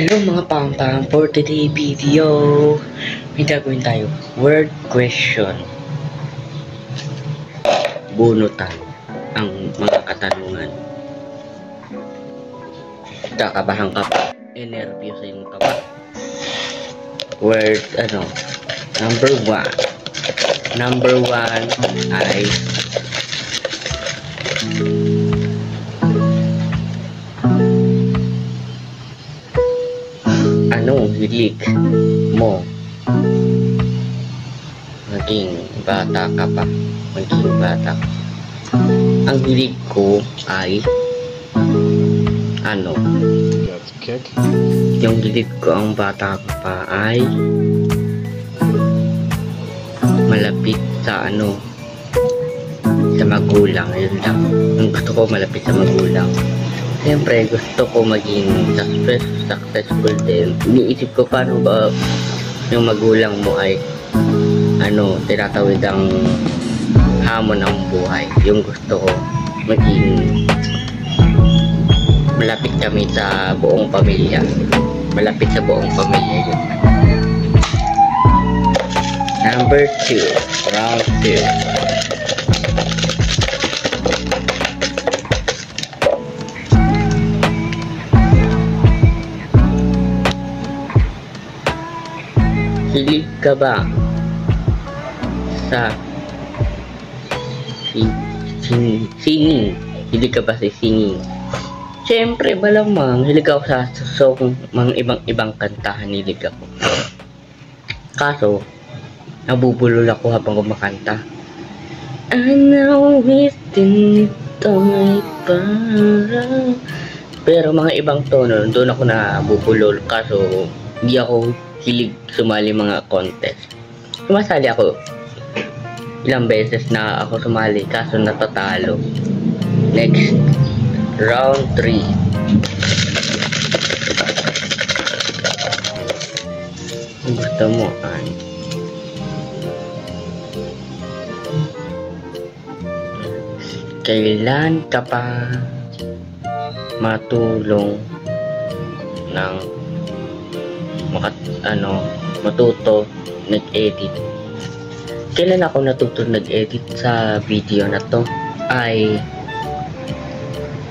Hello mga pang-pang, for today video, may gagawin tayo. Word question. Bunutan ang mga katanungan. Kakabahan ka pa? Nervyosin ka pa? Word, number one. Number one ay anong hilig mo maging bata ka pa? Maging bata ka. Ang hilig ko ay yung hilig ko ang bata ka pa ay malapit sa sa magulang. Yun lang. Ang gusto ko malapit sa magulang. Siyempre, gusto ko maging successful din. Iniisip ko paano ba yung magulang mo ay tinatawid ang hamon ng buhay. Yung gusto ko maging malapit kami sa buong pamilya. Malapit sa buong pamilya yun. Number 2. Round 2. Hilig ka ba sa singing? Hilig ka ba sa singing? Siyempre, malamang hilig ako sa song, mga ibang kantahan hilig ako. Kaso, nabubulol ako habang kumakanta. Anawitin ito ay parang... Pero mga ibang tono, doon ako nabubulol. Kaso, hindi ako hilig sumali mga contest. Sumasali ako. Ilang beses na ako sumali, kaso natatalo. Next, round 3. Ang gusto mo ay kailan ka pa matulong ng matuto nag-edit? Kailan ako natuto nag-edit sa video na to ay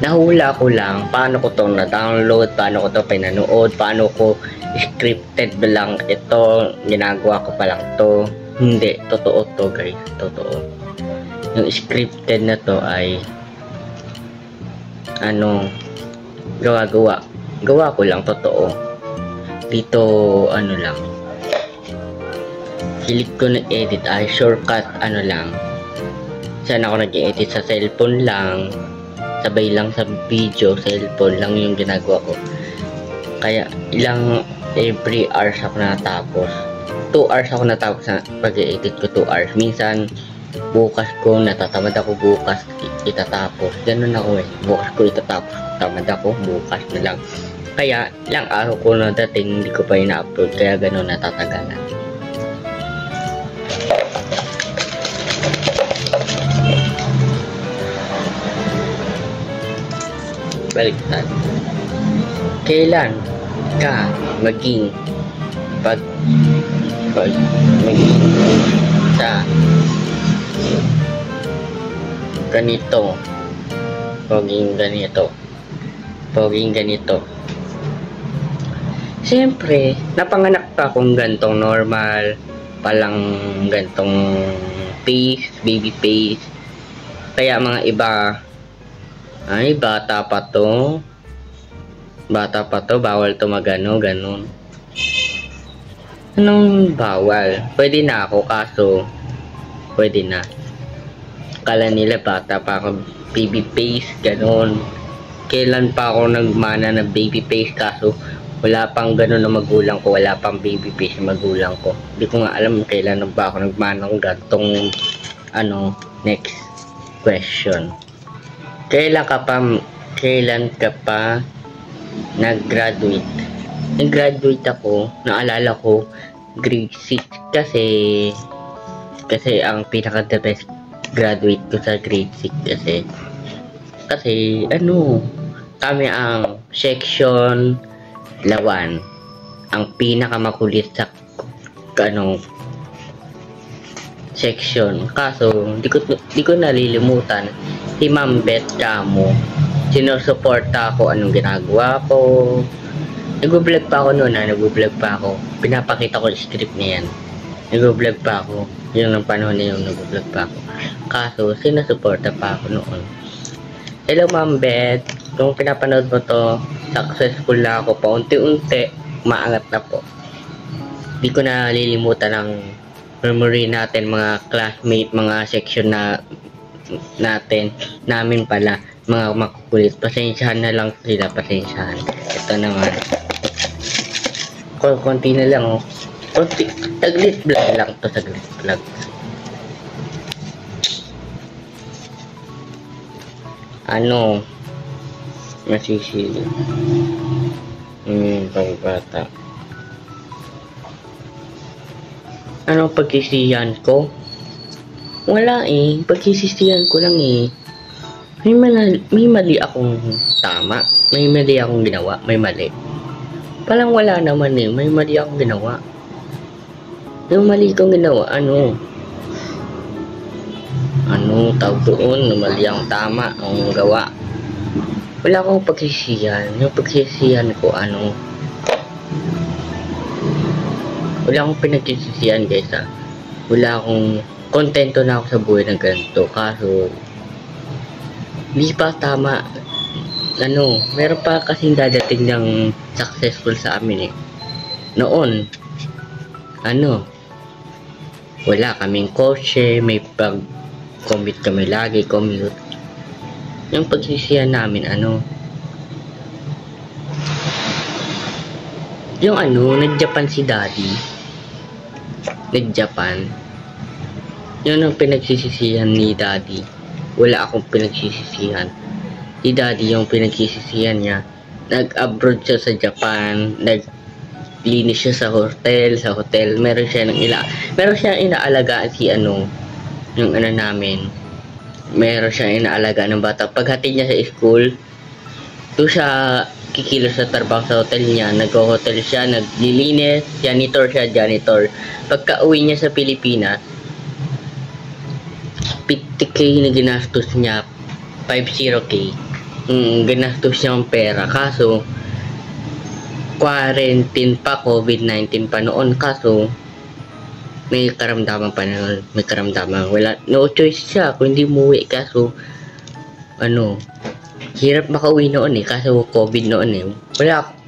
nahula ko lang paano ko to na-download, paano ko to pinanood, paano ko scripted lang ito, ginagawa ko pa lang to. Hindi, totoo to guys, totoo. Yung scripted na to ay gawa ko lang, totoo. Dito lang, hilig ko nag-edit ay shortcut lang. Saan ako nag-edit sa cellphone lang, sabay lang sa video, cellphone lang yung ginagawa ko. Kaya every hours ako natapos. 2 hours ako natapos sa pag-edit ko, 2 hours. Minsan bukas ko natatamad ako, bukas itatapos. Ganun ako bukas ko itatapos, tamad ako, bukas na lang. Kaya ilang araw ko na dating hindi ko pa ina-upload, kaya ganun natatagalan. Baliktad. Kailan ka maging sa ganito, poging ganito. Siyempre, napanganak ka kung gantong normal, palang gantong face, baby face. Kaya mga iba, ay bata pa to, bawal to magano, ganun. Anong bawal? Pwede na ako, kaso pwede na. Kala nila bata pa ako, baby face, ganun. Kailan pa ako nagmana ng baby face, kaso wala pang ganun na magulang ko, wala pang baby face na magulang ko. Hindi ko nga alam kailan ba ako nagmana ng gantong next question. Kailan ka pa nag-graduate? Nag-graduate ako, naalala ko, grade 6 kasi ang pinaka-the best graduate ko sa grade 6 kasi kami ang section Lawan, ang pinakamakulit sa section. Kaso, di ko nalilimutan si Ma'am Beth Camo. Sinusuporta ako anong ginagawa ko. Nag-vlog pa ako noon nag-vlog pa ako. Pinapakita ko yung script niyan. Nag-vlog pa ako. Yun ang panahon na yung nag-vlog pa ako. Kaso, sinusuporta pa ako noon. Hello Ma'am Beth. Kung pinapanood mo to, successful na ako. Paunti-unti, maangat na po. Di ko nalilimutan ang memory natin, mga classmate, mga section namin pala, mga makukulit. Pasensyahan na lang sila, pasensyahan. Ito naman. Konti na lang, oh. Konti, saglit vlog lang to, saglit vlog. Masisili. Pagbata. Anong pagsisihan ko? Wala eh. Pagsisisihan ko lang eh. May mali akong tama. May mali akong ginawa. May mali. Palang wala naman eh. May mali akong ginawa. Yung mali kong ginawa, tawag doon? Mali ang tama. Ang gawa. Wala akong pagsisihan. Yung pagsisihan ko, wala akong pinagsisisihan guys wala akong kontento na ako sa buhay ng ganito. Kaso hindi pa tama. Meron pa kasing dadating ng successful sa amin eh. Noon wala kaming kotse, may pag-commute kami lagi, commute. Yung pagsisihan namin yung nag-Japan si daddy. Nag-Japan. Yun ang pinagsisisihan ni daddy. Wala akong pinagsisisihan. Si daddy yung pinagsisisihan niya. Nag-abroad siya sa Japan. Naglinis siya sa hotel. Meron siya inaalagaan si yung namin. Meron siya inaalagaan ng bata. Paghatid niya sa school, doon siya kikilos sa trabaho sa hotel niya. Nag-hotel siya, naglilinis, janitor. Pagka uwi niya sa Pilipinas, 50k na ginastos niya, 50k. Ginastos niya ang pera. Kaso, quarantine pa, COVID-19 pa noon. Kaso, may karamdaman pa noon. Wala, no choice siya kung hindi umuwi. Kaso, hirap makauwi noon eh, kaso COVID noon eh.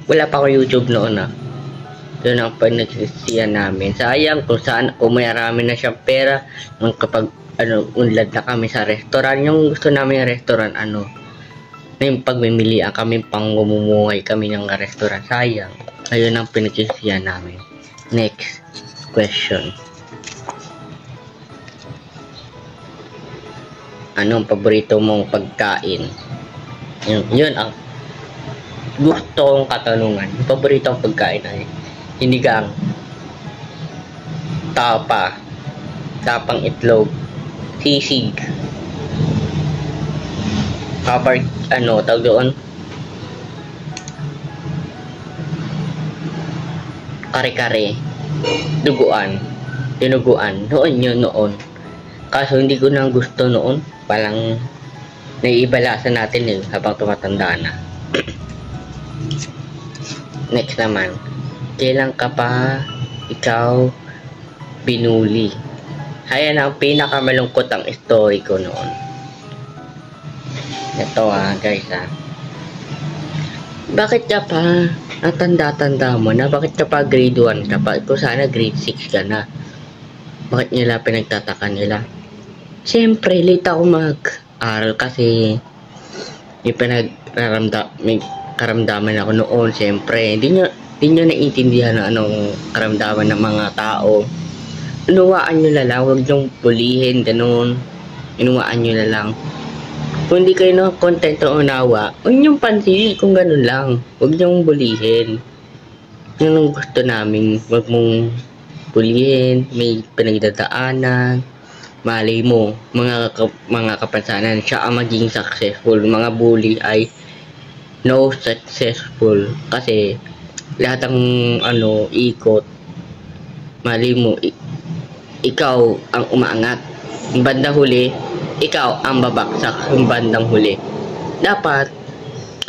Wala pa ako YouTube noon Doon ang panagsisiyan namin. Sayang kung marami na siyang pera, kapag unlad na kami sa restaurant. Yung gusto namin yung restaurant, yung pagmimilian kami, pangumumuhay kami ng restaurant. Sayang. Ayun ang pinagsisiyan namin. Next question. Anong paborito mong pagkain? Yun ang gusto kong katanungan. Yung paborito kong pagkain ay sinigang, tapang itlog, sisig, tawag doon, kare-kare, dinuguan. Noon. Kaso hindi ko na gusto noon. Palang naiibalasan natin habang tumatanda na. Next naman, kailan ka pa ikaw binuli? Ayan ang pinakamalungkot ang story ko noon. Ito guys Bakit ka pa natanda-tanda mo na? Bakit ka pa grade 1 ka pa? Ito sana grade 6 ka na. Bakit nila pinagtataka nila? Siyempre, late ako mag-aral kasi may karamdaman ako noon. Siyempre, hindi nyo naiintindihan na anong karamdaman ng mga tao. Inuwaan nyo na lang, huwag nyong pulihin, ganun. Inuwaan nyo na lang. Kung hindi kayo na kontento o unawa, huwag nyong pansinin kung ganun lang. Huwag nyong bulihin. Yun ang gusto namin, huwag mong bulihin, may pinagdadaanan. Malay mo, mga kapansanan, siya ang maging successful. Mga bully ay no successful. Kasi, lahat ng ano, ikot, mali mo, ikaw ang umaangat. Yung bandang huli, ikaw ang babaksak yung bandang huli. Dapat,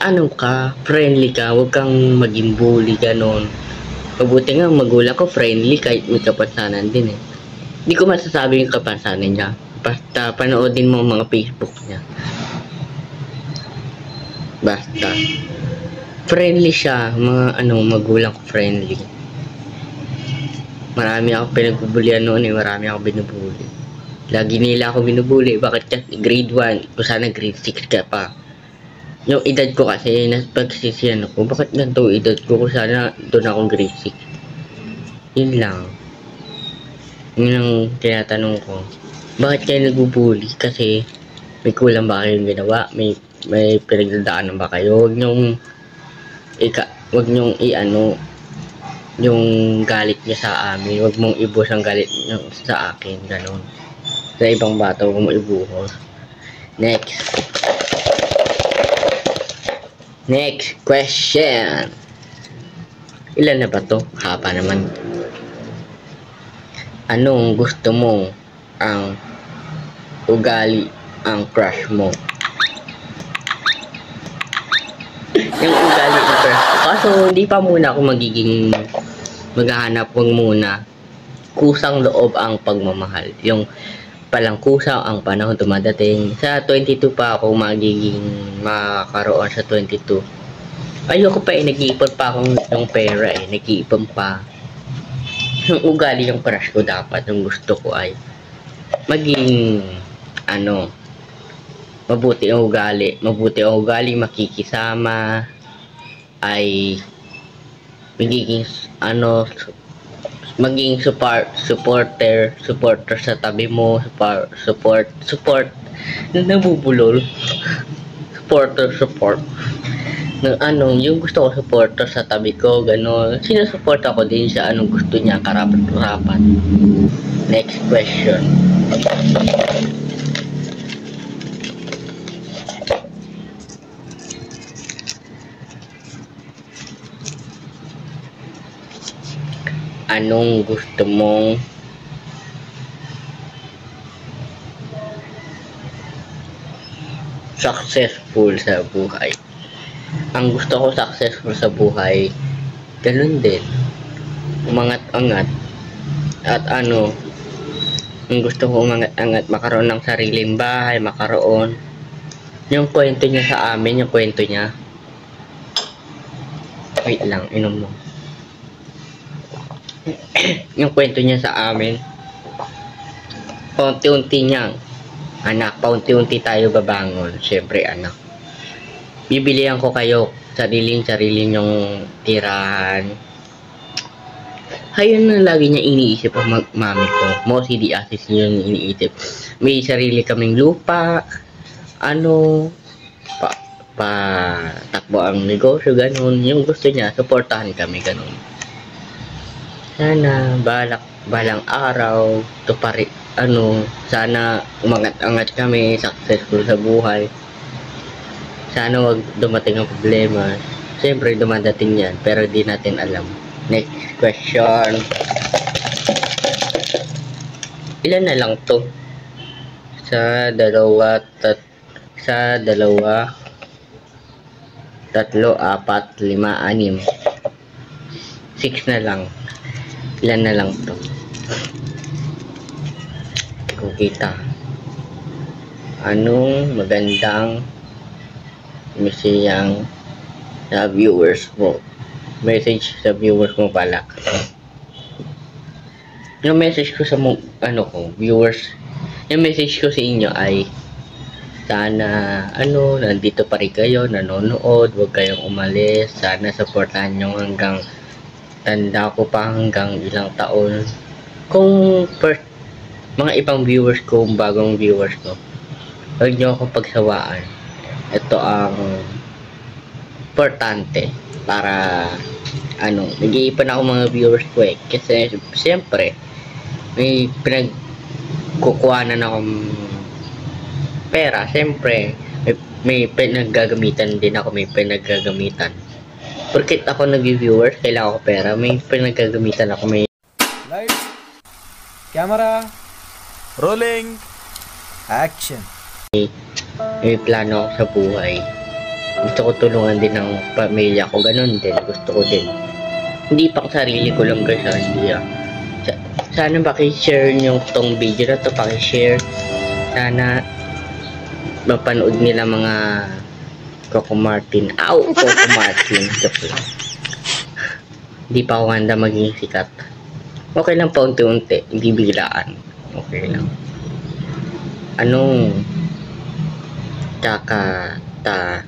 ano ka, friendly ka, huwag kang maging bully, ganon. Mabuti nga, magulang ko friendly kahit may kapansanan din eh. Hindi ko masasabi yung kapansanan niya. Basta panoodin mo mga Facebook niya. Basta. Friendly siya, mga ano, magulang ko friendly. Marami ako pinagbubulian noon eh, marami ako binubuli. Lagi nila ako binubuli, bakit ka grade 1, kung sana grade 6 ka pa. Yung edad ko kasi, napagsisiyan ako, bakit ganito edad ko, kung sana doon akong grade 6. Yun lang. Yun ang tinatanong ko. Bakit kayo nagbubuli? Kasi may kulang ba kayong ginawa? May pinagdadaanan ba kayo? Wag nyong i-ano yung galit niya sa amin. Wag mong ibus ang galit niya sa akin. Ganon. Sa ibang bata, wag mong ibuhos. Next question. Ilan na ba to? Haba naman. Anong gusto mo ang ugali ang crush mo? Yung ugali ng crush ko. Kaso hindi pa muna ako maghahanap. Wag muna. Kusang loob ang pagmamahal. Yung palang kusa ang panahon dumadating. Sa 22 pa ako makakaroon sa 22. Ayoko pa eh, nag-iipon pa akong yung pera eh, nag-iipon pa. Yung ugali yung crush ko dapat, yung gusto ko ay maging ano, mabuti ang ugali, makikisama, ay magiging ano, maging supporter sa tabi mo, support nabubulol, support ng ano, yung gusto ko supporter sa tabi ko, gano'n. Sinusupport ako din sa anong gusto niya, karapat-rapat. Next question. Anong gusto mong successful sa buhay? Ang gusto ko successful sa buhay, ganun din. Umangat-angat. At ano, ang gusto ko umangat-angat, makaroon ng sariling bahay, makaroon. Yung kwento niya sa amin, yung kwento niya. Wait lang, inom mo. Yung kwento niya sa amin, paunti-unti niyang, anak, paunti-unti tayo babangon. Siyempre, anak. Bibilihan ko kayo sariling yung tirahan. Ayun na lagi niya iniisip ang mami ko. Mostly di assist niya yung iniisip. May sarili kaming lupa. Ano, takbo ang negosyo, ganun. Yung gusto niya, supportahan kami, ganun. Sana, balang araw, sana umangat-angat kami, successful sa buhay. Sana wag dumating ang problema. Siyempre, dumadating yan, pero di natin alam. Next question. Ilan na lang to? Sa dalawa, tatlo, apat, lima, anim. 6 na lang. Ilan na lang to? Kung kita. Anong magandang message sa viewers mo? Message sa viewers mo pala. Yung message ko sa viewers, yung message ko sa inyo ay sana nandito pa rin kayo, nanonood, huwag kayong umalis, sana supportahan nyo hanggang tanda ko pa, hanggang ilang taon. Kung mga ibang viewers ko, bagong viewers ko, huwag nyo ako pagsawaan. Ito ang importante para nag-iipon ako mga viewers ko eh, kasi siyempre may pinagkukuhanan akong pera, siyempre may pinaggagamitan din ako, may pinaggagamitan. Porkit ako nag-viewers, kailangan ko pera. May pinagkagamitan ako. Lights, camera, rolling, action. May plano ako sa buhay. Gusto ko tulungan din ng pamilya ko. Ganun din. Gusto ko din. Hindi pang sarili ko lang guys. Hindi sana pakishare nyo tong video na to. Pakishare. Sana mapanood nila mga Coco Martin. Coco Martin. Hindi pa ako handa maging sikat. Okay lang pa unti-unti. Hindi biglaan. Okay lang. Anong kakatakutan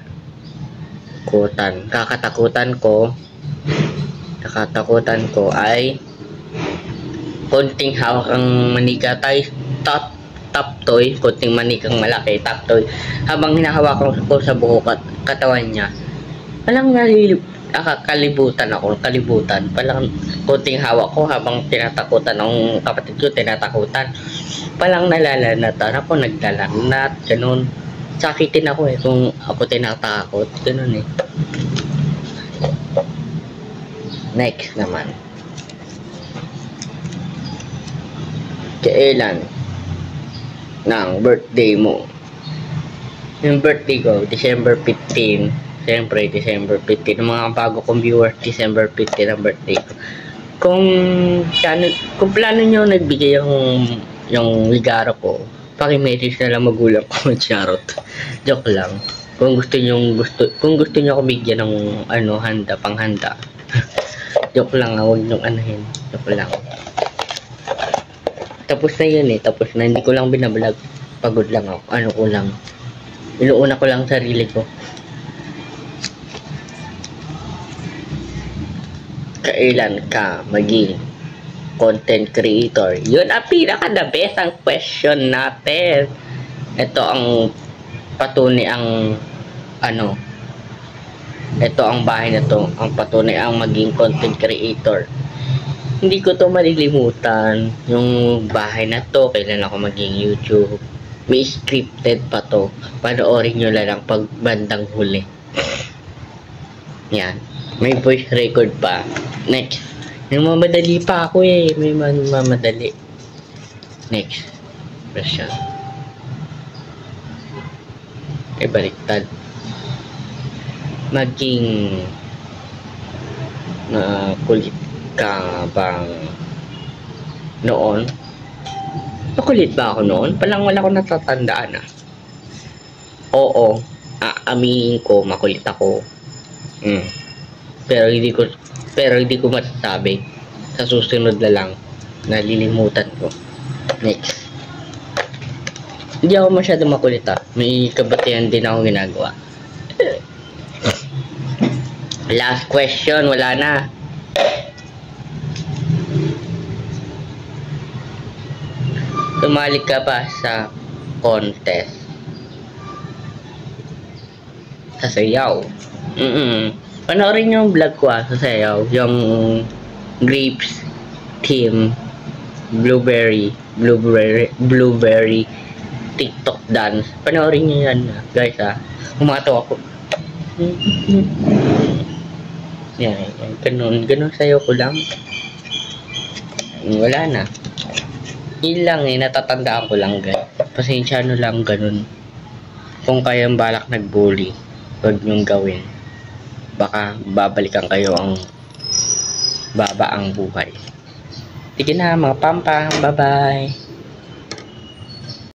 ko ay konting hawak ang manika tayo top toy, konting manikang malaki top toy, habang hinahawakan ko sa buhok at katawan niya, palang kalibutan, palang konting hawak ko habang tinatakutan ng kapatid ko, palang nalalanatan ako, naglalanat, ganun. Sakitin ako kung ako tinatakot, ganun eh. Next naman, kailan ng birthday mo? Yung birthday ko, December 15. Siyempre, December 15. Yung mga bago kong viewers, December 15 ang birthday ko. Kung plano nyo nagbigay yung ligaro ko, paki-message na lang magulang ko, charot. Joke lang. Kung gusto nyo ako bigyan ng panghanda. Joke lang, huwag nyo anahin. Joke lang. Tapos na yun eh. Tapos na. Hindi ko lang binablog. Pagod lang ako. Inuuna ko lang sarili ko. Kailan ka maging content creator? Yun ang pinaka the best ang question natin. Ito ang patunay ito ang bahay na to, ang patunay ang maging content creator. Hindi ko to malilimutan, yung bahay na to, kailan ako maging YouTube. May scripted pa to. Panoorin nyo lang pag bandang huli. Yan. May voice record pa. Next. Nagmamadali pa ako eh. May mamadali. Next. Question. Baliktad. Maging kulit ka bang noon? Makulit ba ako noon? Palang wala ko natatandaan ah. Oo. Aminin ko, makulit ako. Pero hindi ko masasabi. Sa susunod na lang, nalilimutan ko. Next. Hindi ako masyado makulit ah. May kabatihan din ako ginagawa. Last question, wala na. Sumali ka ba sa contest? Sa sayaw? Panoorin nyo yung vlog ko sa sayaw. Yung Grapes Team Blueberry TikTok dance. Panoorin nyo yan guys Kumatawa ko. Yan. Ganun sayaw ko lang. Wala na. Yun lang natatandaan ko lang guys. Pasensya nyo lang ganun. Kung kayang balak nag-bully, huwag nyong gawin. Baka babalikan kayo ang baba ang buhay. Sige na mga pampang, bye bye.